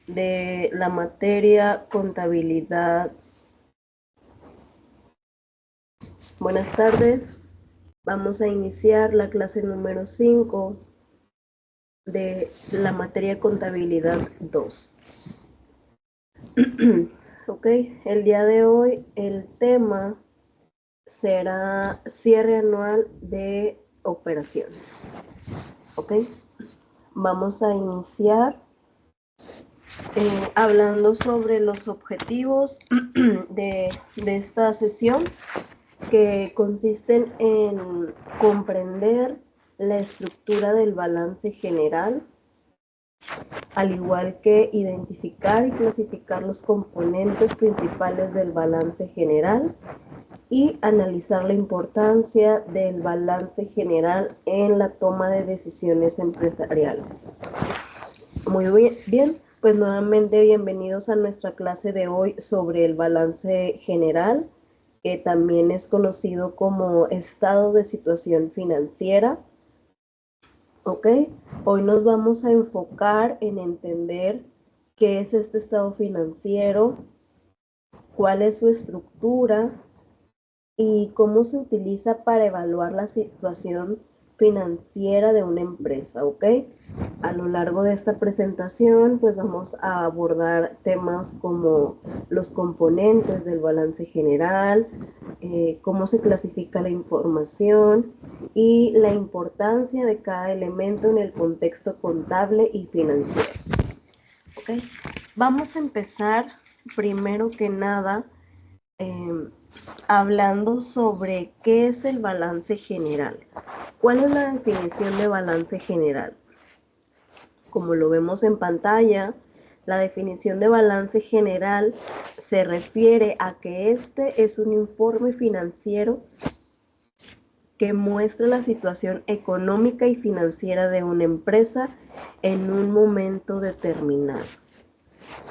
de la materia contabilidad. Buenas tardes, vamos a iniciar la clase número 5 de la materia contabilidad 2. Ok, el día de hoy el tema será cierre anual de operaciones. Ok, vamos a iniciar hablando sobre los objetivos de esta sesión, que consisten en comprender la estructura del balance general, al igual que identificar y clasificar los componentes principales del balance general y analizar la importancia del balance general en la toma de decisiones empresariales. Muy bien, pues nuevamente bienvenidos a nuestra clase de hoy sobre el balance general, que también es conocido como estado de situación financiera. Ok, hoy nos vamos a enfocar en entender qué es este estado financiero, cuál es su estructura y cómo se utiliza para evaluar la situación financiera de una empresa, ¿ok? A lo largo de esta presentación, pues vamos a abordar temas como los componentes del balance general, cómo se clasifica la información y la importancia de cada elemento en el contexto contable y financiero, ¿ok? Vamos a empezar primero que nada hablando sobre qué es el balance general. ¿Cuál es la definición de balance general? Como lo vemos en pantalla, la definición de balance general se refiere a que este es un informe financiero que muestra la situación económica y financiera de una empresa en un momento determinado.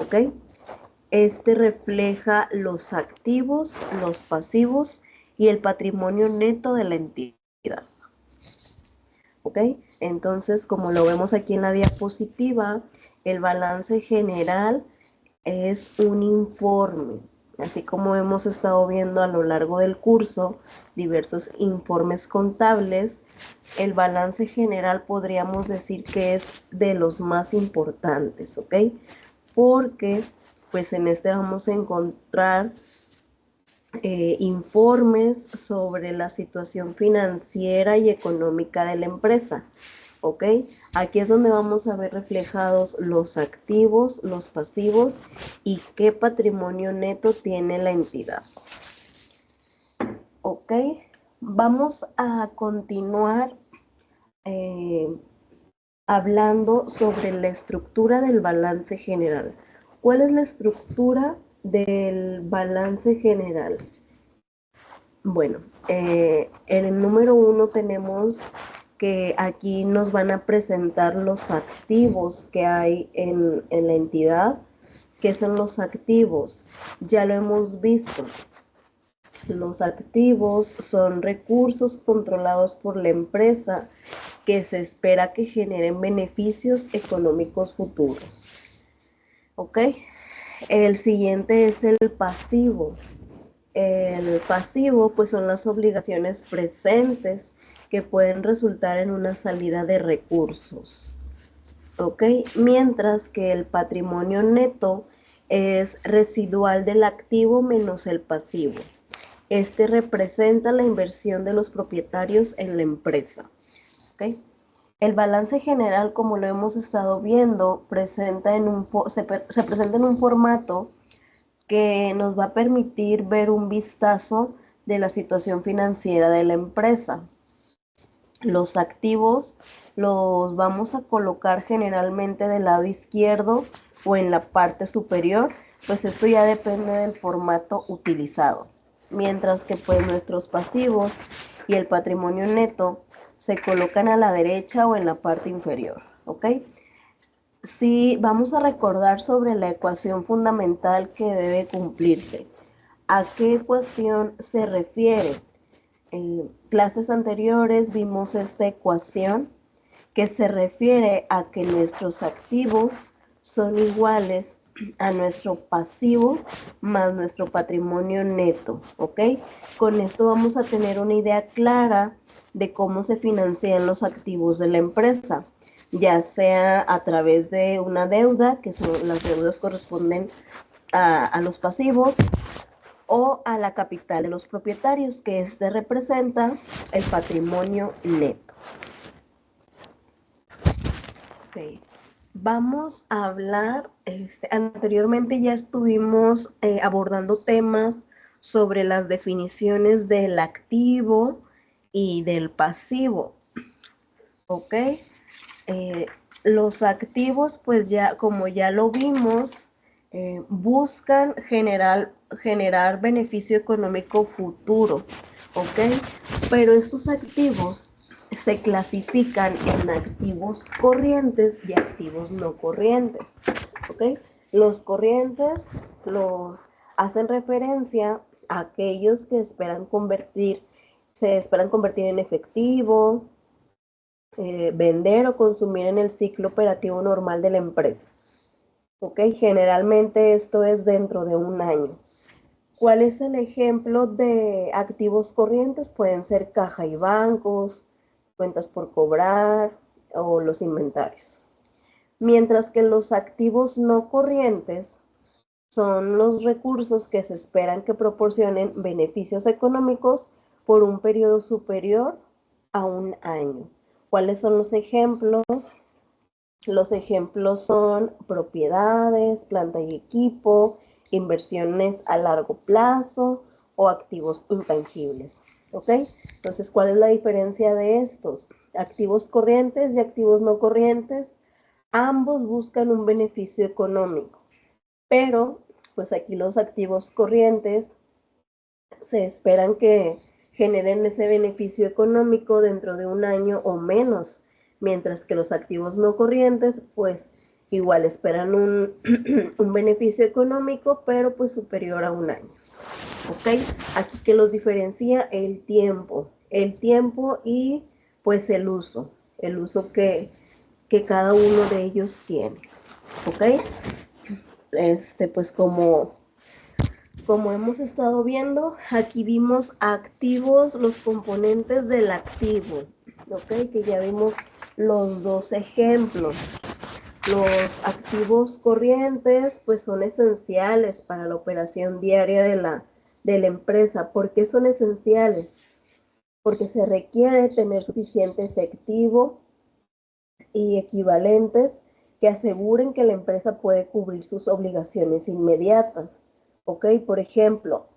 ¿Ok? Este refleja los activos, los pasivos y el patrimonio neto de la entidad. ¿Ok? Entonces, como lo vemos aquí en la diapositiva, el balance general es un informe. Así como hemos estado viendo a lo largo del curso diversos informes contables, el balance general podríamos decir que es de los más importantes, ¿ok? Porque pues en este vamos a encontrar informes sobre la situación financiera y económica de la empresa, ¿ok? Aquí es donde vamos a ver reflejados los activos, los pasivos y qué patrimonio neto tiene la entidad, ¿ok? Vamos a continuar hablando sobre la estructura del balance general. ¿Cuál es la estructura del balance general? Bueno, en el número 1 tenemos que aquí nos van a presentar los activos que hay en la entidad. ¿Qué son los activos? Ya lo hemos visto. Los activos son recursos controlados por la empresa que se espera que generen beneficios económicos futuros. ¿Ok? El siguiente es el pasivo. El pasivo, pues, son las obligaciones presentes que pueden resultar en una salida de recursos, ¿ok? Mientras que el patrimonio neto es residual del activo menos el pasivo. Este representa la inversión de los propietarios en la empresa, ¿ok? El balance general, como lo hemos estado viendo, se presenta en un formato que nos va a permitir ver un vistazo de la situación financiera de la empresa. Los activos los vamos a colocar generalmente del lado izquierdo o en la parte superior, pues esto ya depende del formato utilizado. Mientras que pues nuestros pasivos y el patrimonio neto se colocan a la derecha o en la parte inferior, ¿ok? Sí, vamos a recordar sobre la ecuación fundamental que debe cumplirse. ¿A qué ecuación se refiere? En clases anteriores vimos esta ecuación que se refiere a que nuestros activos son iguales a nuestro pasivo más nuestro patrimonio neto, ¿ok? Con esto vamos a tener una idea clara de cómo se financian los activos de la empresa, ya sea a través de una deuda, que son las deudas corresponden a los pasivos, o a la capital de los propietarios, que este representa el patrimonio neto. Okay. Vamos a hablar, anteriormente ya estuvimos abordando temas sobre las definiciones del activo y del pasivo, ¿ok? Los activos, pues ya, como ya lo vimos, buscan generar beneficio económico futuro, ¿ok? Pero estos activos se clasifican en activos corrientes y activos no corrientes, ¿ok? Los corrientes los hacen referencia a aquellos que se esperan convertir en efectivo, vender o consumir en el ciclo operativo normal de la empresa. ¿Ok? Generalmente esto es dentro de un año. ¿Cuál es el ejemplo de activos corrientes? Pueden ser caja y bancos, cuentas por cobrar o los inventarios. Mientras que los activos no corrientes son los recursos que se esperan que proporcionen beneficios económicos por un periodo superior a un año. ¿Cuáles son los ejemplos? Los ejemplos son propiedades, planta y equipo, inversiones a largo plazo o activos intangibles. ¿Ok? Entonces, ¿cuál es la diferencia de estos? Activos corrientes y activos no corrientes, ambos buscan un beneficio económico, pero pues aquí los activos corrientes se esperan que generen ese beneficio económico dentro de un año o menos, mientras que los activos no corrientes, pues igual esperan un, un beneficio económico, pero pues superior a un año. ¿Ok? Aquí que los diferencia el tiempo y pues el uso que cada uno de ellos tiene. ¿Ok? Pues como hemos estado viendo, aquí vimos activos, los componentes del activo, ¿ok? Que ya vimos los dos ejemplos. Los activos corrientes, pues son esenciales para la operación diaria de la empresa. ¿Por qué son esenciales? Porque se requiere tener suficiente efectivo y equivalentes que aseguren que la empresa puede cubrir sus obligaciones inmediatas. ¿Ok? Por ejemplo,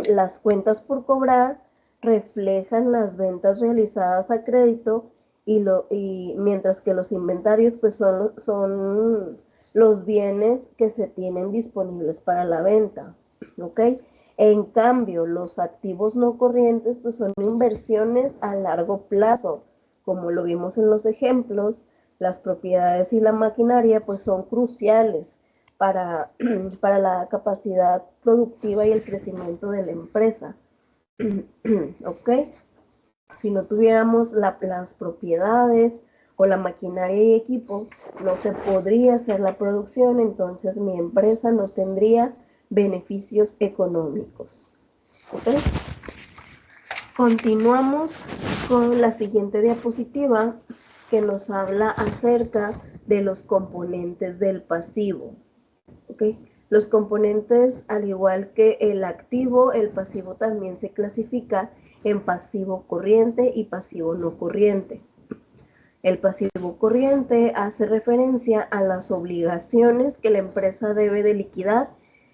las cuentas por cobrar reflejan las ventas realizadas a crédito y mientras que los inventarios pues son los bienes que se tienen disponibles para la venta. ¿Ok? En cambio, los activos no corrientes pues son inversiones a largo plazo, como lo vimos en los ejemplos. Las propiedades y la maquinaria pues son cruciales para, para la capacidad productiva y el crecimiento de la empresa. ¿Ok? Si no tuviéramos las propiedades o la maquinaria y equipo, no se podría hacer la producción, entonces mi empresa no tendría beneficios económicos. ¿Ok? Continuamos con la siguiente diapositiva que nos habla acerca de los componentes del pasivo. ¿Okay? Los componentes, al igual que el activo, el pasivo también se clasifica en pasivo corriente y pasivo no corriente. El pasivo corriente hace referencia a las obligaciones que la empresa debe de liquidar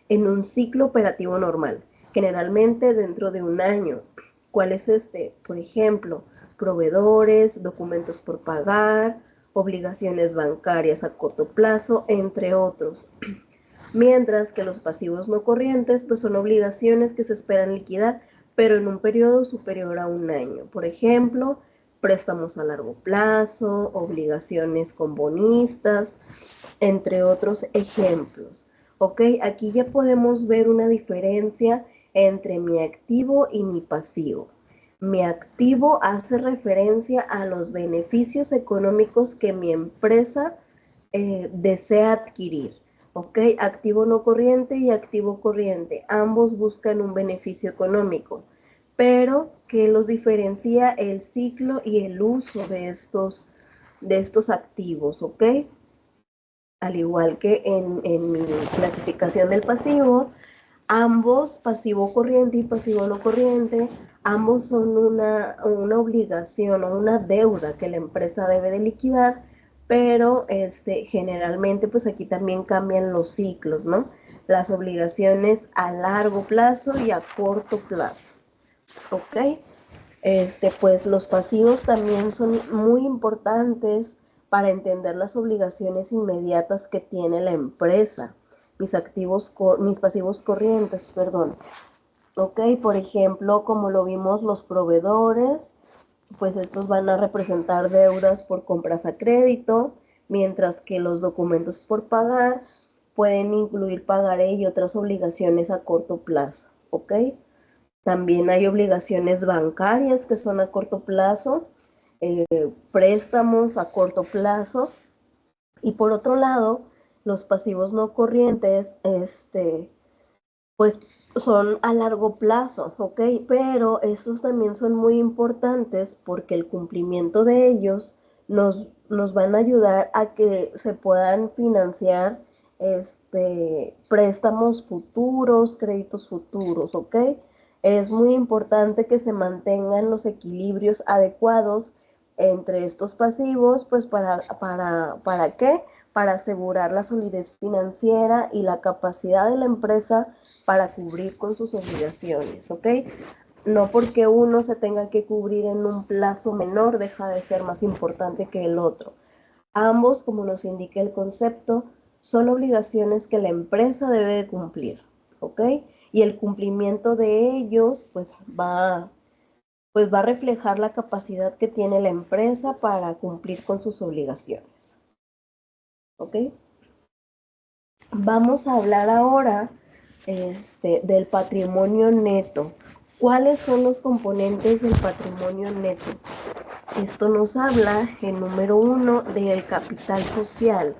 en un ciclo operativo normal, generalmente dentro de un año. ¿Cuál es este? Por ejemplo, proveedores, documentos por pagar, obligaciones bancarias a corto plazo, entre otros. Mientras que los pasivos no corrientes pues son obligaciones que se esperan liquidar, pero en un periodo superior a un año. Por ejemplo, préstamos a largo plazo, obligaciones con bonistas, entre otros ejemplos. ¿Ok? Aquí ya podemos ver una diferencia entre mi activo y mi pasivo. Mi activo hace referencia a los beneficios económicos que mi empresa desea adquirir. ¿Ok? Activo no corriente y activo corriente. Ambos buscan un beneficio económico, pero que los diferencia el ciclo y el uso de estos activos. ¿Ok? Al igual que en mi clasificación del pasivo, ambos, pasivo corriente y pasivo no corriente, ambos son una obligación o una deuda que la empresa debe de liquidar, pero generalmente pues aquí también cambian los ciclos, ¿no? Las obligaciones a largo plazo y a corto plazo, ¿ok? Pues los pasivos también son muy importantes para entender las obligaciones inmediatas que tiene la empresa, mis pasivos corrientes, perdón. Ok, por ejemplo, como lo vimos, los proveedores, pues estos van a representar deudas por compras a crédito, mientras que los documentos por pagar pueden incluir pagaré y otras obligaciones a corto plazo. Ok. También hay obligaciones bancarias que son a corto plazo, préstamos a corto plazo, y por otro lado, los pasivos no corrientes, pues son a largo plazo, ¿ok? Pero estos también son muy importantes porque el cumplimiento de ellos nos van a ayudar a que se puedan financiar préstamos futuros, créditos futuros, ¿ok? Es muy importante que se mantengan los equilibrios adecuados entre estos pasivos, pues ¿para qué? Para asegurar la solidez financiera y la capacidad de la empresa para cubrir con sus obligaciones, ¿ok? No porque uno se tenga que cubrir en un plazo menor deja de ser más importante que el otro. Ambos, como nos indica el concepto, son obligaciones que la empresa debe de cumplir, ¿ok? Y el cumplimiento de ellos, pues va a reflejar la capacidad que tiene la empresa para cumplir con sus obligaciones, ¿ok? Vamos a hablar ahora del patrimonio neto. ¿Cuáles son los componentes del patrimonio neto? Esto nos habla, en número 1, del capital social.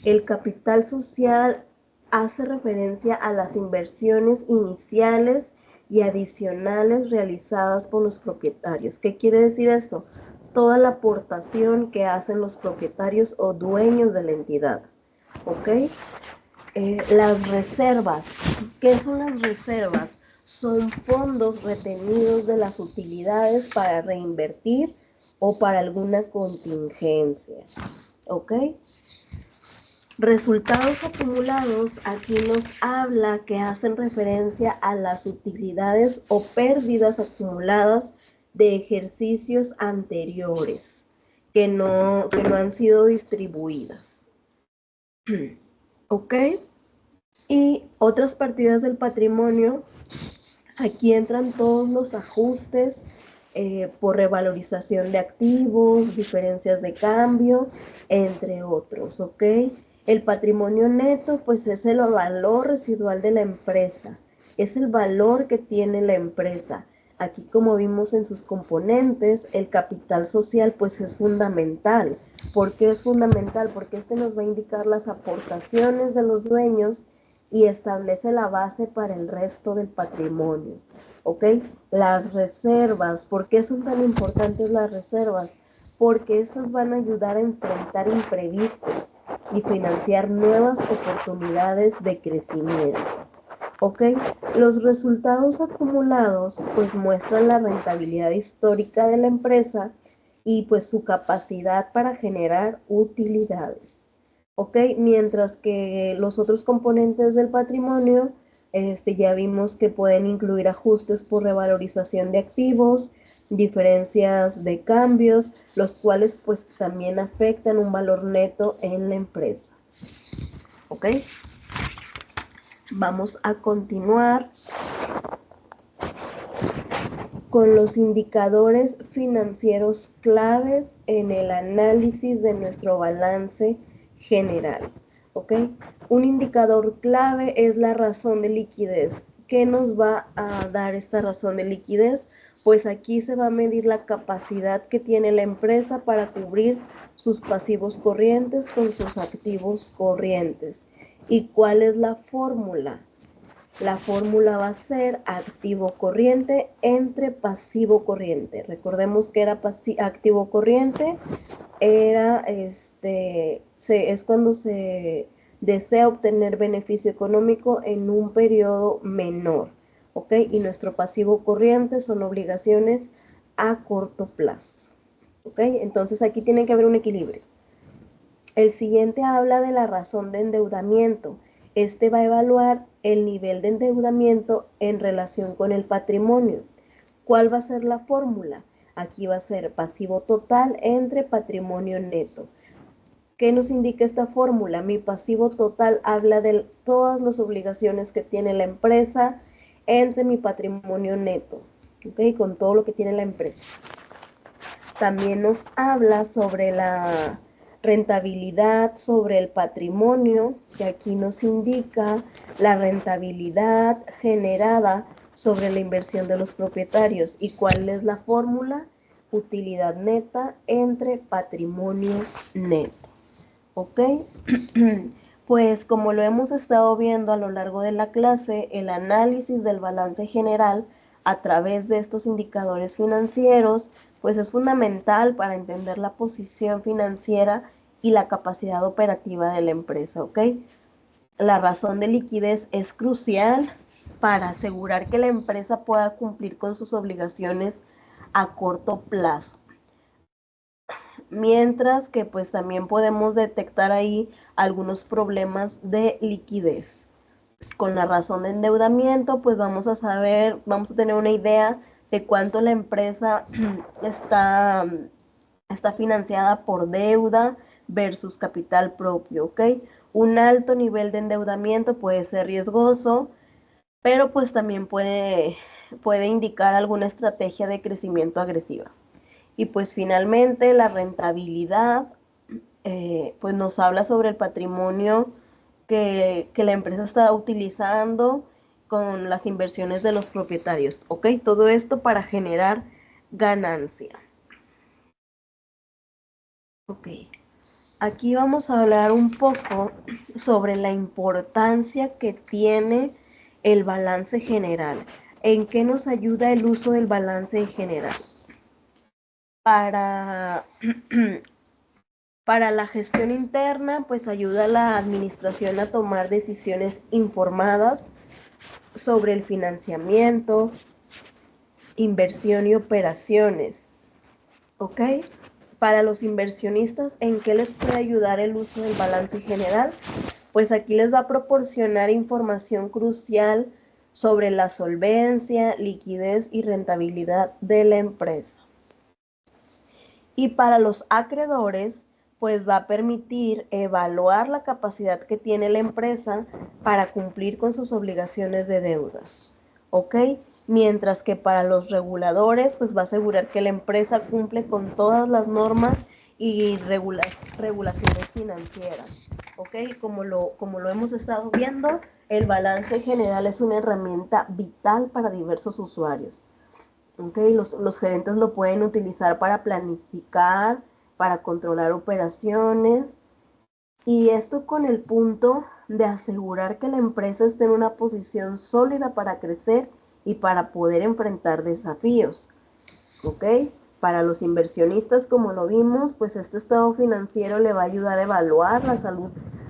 El capital social hace referencia a las inversiones iniciales y adicionales realizadas por los propietarios. ¿Qué quiere decir esto? Toda la aportación que hacen los propietarios o dueños de la entidad. ¿Ok? Las reservas. ¿Qué son las reservas? Son fondos retenidos de las utilidades para reinvertir o para alguna contingencia. ¿Ok? Resultados acumulados, aquí nos habla que hacen referencia a las utilidades o pérdidas acumuladas de ejercicios anteriores que no han sido distribuidas. ¿Ok? Y otras partidas del patrimonio, aquí entran todos los ajustes por revalorización de activos, diferencias de cambio, entre otros, ¿ok? El patrimonio neto, pues es el valor residual de la empresa, es el valor que tiene la empresa. Aquí, como vimos en sus componentes, el capital social pues es fundamental. ¿Por qué es fundamental? Porque nos va a indicar las aportaciones de los dueños y establece la base para el resto del patrimonio. ¿Ok? Las reservas. ¿Por qué son tan importantes las reservas? Porque estas van a ayudar a enfrentar imprevistos y financiar nuevas oportunidades de crecimiento. ¿Ok? Los resultados acumulados pues muestran la rentabilidad histórica de la empresa y pues su capacidad para generar utilidades. ¿Ok? Mientras que los otros componentes del patrimonio, ya vimos que pueden incluir ajustes por revalorización de activos, diferencias de cambios, los cuales pues también afectan un valor neto en la empresa. ¿Ok? Vamos a continuar con los indicadores financieros claves en el análisis de nuestro balance general. ¿Ok? Un indicador clave es la razón de liquidez. ¿Qué nos va a dar esta razón de liquidez? Pues aquí se va a medir la capacidad que tiene la empresa para cubrir sus pasivos corrientes con sus activos corrientes. ¿Y cuál es la fórmula? La fórmula va a ser activo corriente entre pasivo corriente. Recordemos que era activo corriente, es cuando se desea obtener beneficio económico en un periodo menor, ¿ok? Y nuestro pasivo corriente son obligaciones a corto plazo, ¿ok? Entonces aquí tiene que haber un equilibrio. El siguiente habla de la razón de endeudamiento. Este va a evaluar el nivel de endeudamiento en relación con el patrimonio. ¿Cuál va a ser la fórmula? Aquí va a ser pasivo total entre patrimonio neto. ¿Qué nos indica esta fórmula? Mi pasivo total habla de todas las obligaciones que tiene la empresa entre mi patrimonio neto, ¿ok? Con todo lo que tiene la empresa. También nos habla sobre la rentabilidad sobre el patrimonio, que aquí nos indica la rentabilidad generada sobre la inversión de los propietarios. ¿Y cuál es la fórmula? Utilidad neta entre patrimonio neto. ¿Ok? Pues como lo hemos estado viendo a lo largo de la clase, el análisis del balance general a través de estos indicadores financieros, pues es fundamental para entender la posición financiera y la capacidad operativa de la empresa, ¿ok? La razón de liquidez es crucial para asegurar que la empresa pueda cumplir con sus obligaciones a corto plazo. Mientras que pues también podemos detectar ahí algunos problemas de liquidez. Con la razón de endeudamiento, pues vamos a vamos a tener una idea de cuánto la empresa está financiada por deuda versus capital propio, ¿ok? Un alto nivel de endeudamiento puede ser riesgoso, pero pues también puede indicar alguna estrategia de crecimiento agresiva. Y pues finalmente la rentabilidad, pues nos habla sobre el patrimonio que la empresa está utilizando con las inversiones de los propietarios, ¿ok? Todo esto para generar ganancia. Ok, aquí vamos a hablar un poco sobre la importancia que tiene el balance general. ¿En qué nos ayuda el uso del balance general? Para Para la gestión interna, pues ayuda a la administración a tomar decisiones informadas sobre el financiamiento, inversión y operaciones. ¿Ok? Para los inversionistas, ¿en qué les puede ayudar el uso del balance general? Pues aquí les va a proporcionar información crucial sobre la solvencia, liquidez y rentabilidad de la empresa. Y para los acreedores, pues va a permitir evaluar la capacidad que tiene la empresa para cumplir con sus obligaciones de deudas, ¿ok? Mientras que para los reguladores, pues va a asegurar que la empresa cumple con todas las normas y regulaciones financieras, ¿ok? Como lo hemos estado viendo, el balance general es una herramienta vital para diversos usuarios. Okay, los gerentes lo pueden utilizar para planificar, para controlar operaciones y esto con el punto de asegurar que la empresa esté en una posición sólida para crecer y para poder enfrentar desafíos. ¿Ok? Para los inversionistas, como lo vimos, pues este estado financiero le va a ayudar a evaluar la salud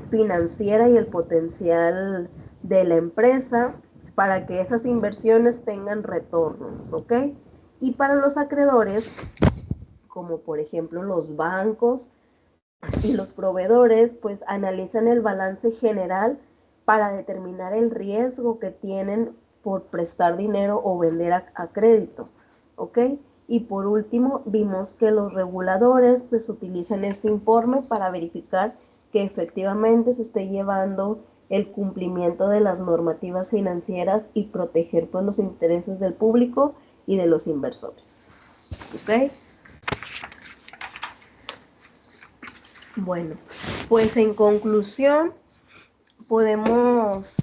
financiera y el potencial de la empresa para que esas inversiones tengan retornos, ¿ok? Y para los acreedores, como por ejemplo los bancos y los proveedores, pues analizan el balance general para determinar el riesgo que tienen por prestar dinero o vender a crédito, ¿ok? Y por último, vimos que los reguladores pues utilizan este informe para verificar que efectivamente se esté llevando el cumplimiento de las normativas financieras y proteger pues los intereses del público y de los inversores. ¿Ok? Bueno, pues en conclusión podemos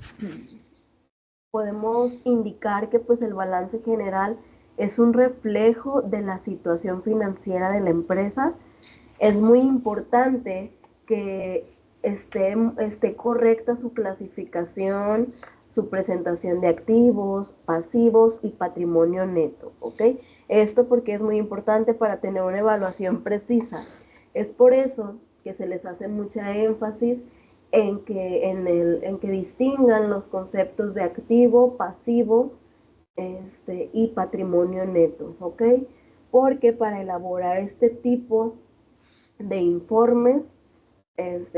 indicar que pues el balance general es un reflejo de la situación financiera de la empresa. Es muy importante que esté correcta su clasificación, su presentación de activos, pasivos y patrimonio neto, ¿ok? Esto porque es muy importante para tener una evaluación precisa. Es por eso que se les hace mucha énfasis en que distingan los conceptos de activo, pasivo, y patrimonio neto, ¿ok? Porque para elaborar este tipo de informes,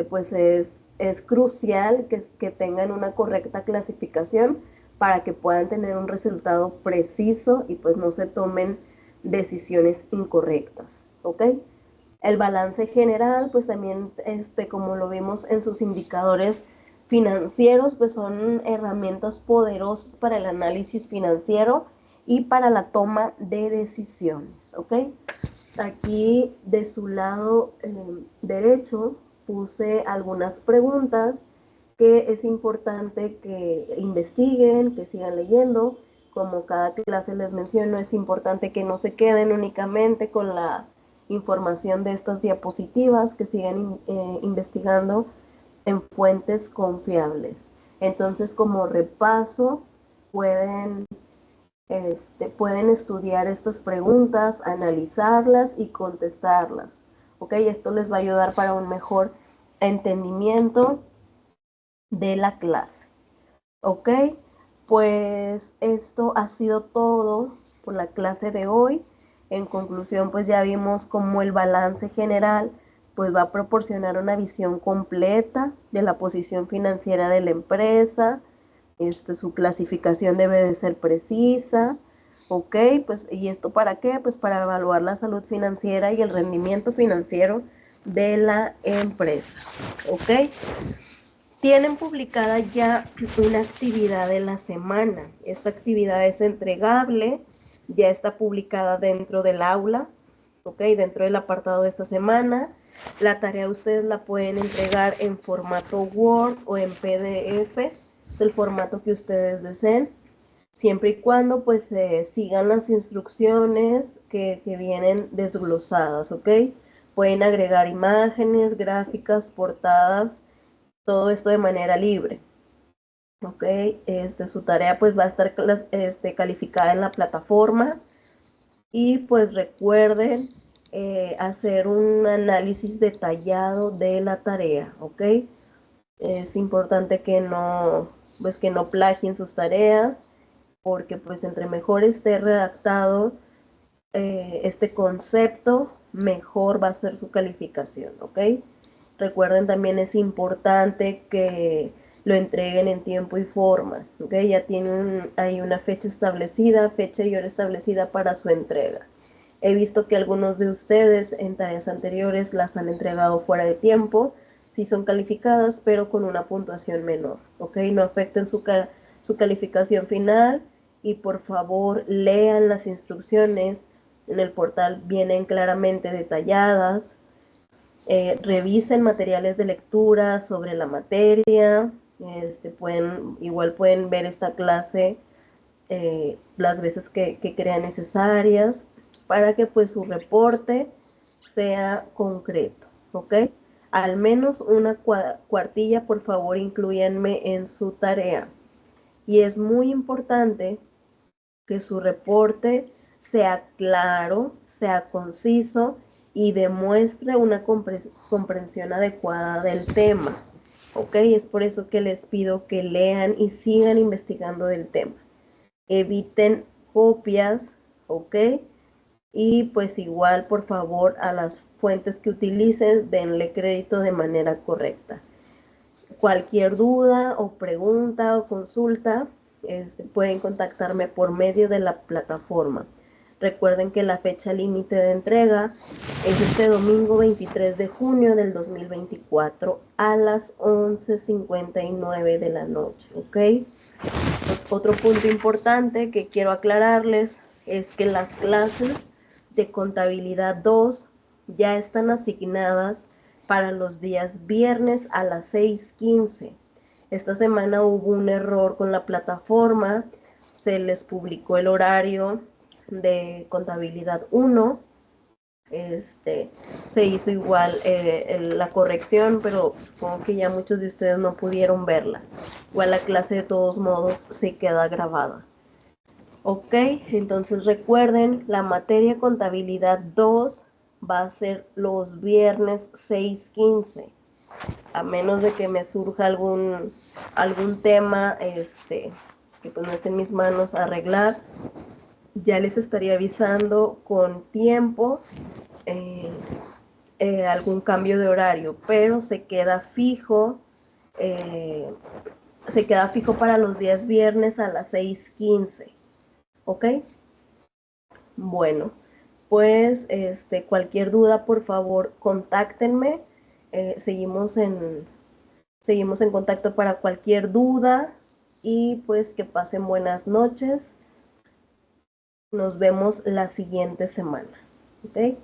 pues es crucial que tengan una correcta clasificación para que puedan tener un resultado preciso y pues no se tomen decisiones incorrectas, ¿ok? El balance general, pues también, como lo vimos en sus indicadores financieros, pues son herramientas poderosas para el análisis financiero y para la toma de decisiones, ¿ok? Aquí de su lado derecho puse algunas preguntas que es importante que investiguen, que sigan leyendo. Como cada clase les menciono, es importante que no se queden únicamente con la información de estas diapositivas, que sigan investigando en fuentes confiables. Entonces, como repaso, pueden estudiar estas preguntas, analizarlas y contestarlas. ¿Ok? Esto les va a ayudar para un mejor entendimiento de la clase. ¿Ok? Pues esto ha sido todo por la clase de hoy. En conclusión, pues ya vimos cómo el balance general pues va a proporcionar una visión completa de la posición financiera de la empresa. Su clasificación debe de ser precisa, ¿ok? Pues, ¿y esto para qué? Pues para evaluar la salud financiera y el rendimiento financiero de la empresa, ¿ok? Tienen publicada ya una actividad de la semana. Esta actividad es entregable, ya está publicada dentro del aula, ¿ok? Dentro del apartado de esta semana. La tarea ustedes la pueden entregar en formato Word o en PDF, es el formato que ustedes deseen, siempre y cuando pues sigan las instrucciones que vienen desglosadas, ¿ok? Pueden agregar imágenes, gráficas, portadas, todo esto de manera libre. Ok, su tarea pues va a estar calificada en la plataforma y pues recuerden hacer un análisis detallado de la tarea, ok. Es importante que no plagien sus tareas, porque pues entre mejor esté redactado este concepto, mejor va a ser su calificación, ok. Recuerden, también es importante que lo entreguen en tiempo y forma, ¿ok? Ya hay una fecha y hora establecida para su entrega. He visto que algunos de ustedes en tareas anteriores las han entregado fuera de tiempo, sí son calificadas, pero con una puntuación menor, ¿ok? No afecten su calificación final y por favor lean las instrucciones. En el portal vienen claramente detalladas. Revisen materiales de lectura sobre la materia. Igual pueden ver esta clase las veces que crean necesarias para que pues su reporte sea concreto, ¿ok? Al menos una cuartilla, por favor, incluyanme en su tarea. Y es muy importante que su reporte sea claro, sea conciso y demuestre una comprensión adecuada del tema. ¿Ok? Es por eso que les pido que lean y sigan investigando del tema. Eviten copias, ¿ok? Y pues igual, por favor, a las fuentes que utilicen, denle crédito de manera correcta. Cualquier duda o pregunta o consulta, pueden contactarme por medio de la plataforma. Recuerden que la fecha límite de entrega es este domingo 23 de junio del 2024 a las 11:59 de la noche, ¿ok? Otro punto importante que quiero aclararles es que las clases de contabilidad 2 ya están asignadas para los días viernes a las 6:15. Esta semana hubo un error con la plataforma, se les publicó el horario de contabilidad 1. Se hizo igual la corrección, pero supongo que ya muchos de ustedes no pudieron verla. Igual la clase de todos modos se queda grabada. Ok, entonces recuerden, la materia contabilidad 2 va a ser los viernes 6:15. A menos de que me surja algún tema que pues no esté en mis manos arreglar, ya les estaría avisando con tiempo algún cambio de horario, pero se queda fijo para los días viernes a las 6:15. ¿Ok? Bueno, pues cualquier duda, por favor, contáctenme. Seguimos en contacto para cualquier duda y pues que pasen buenas noches. Nos vemos la siguiente semana. ¿Ok?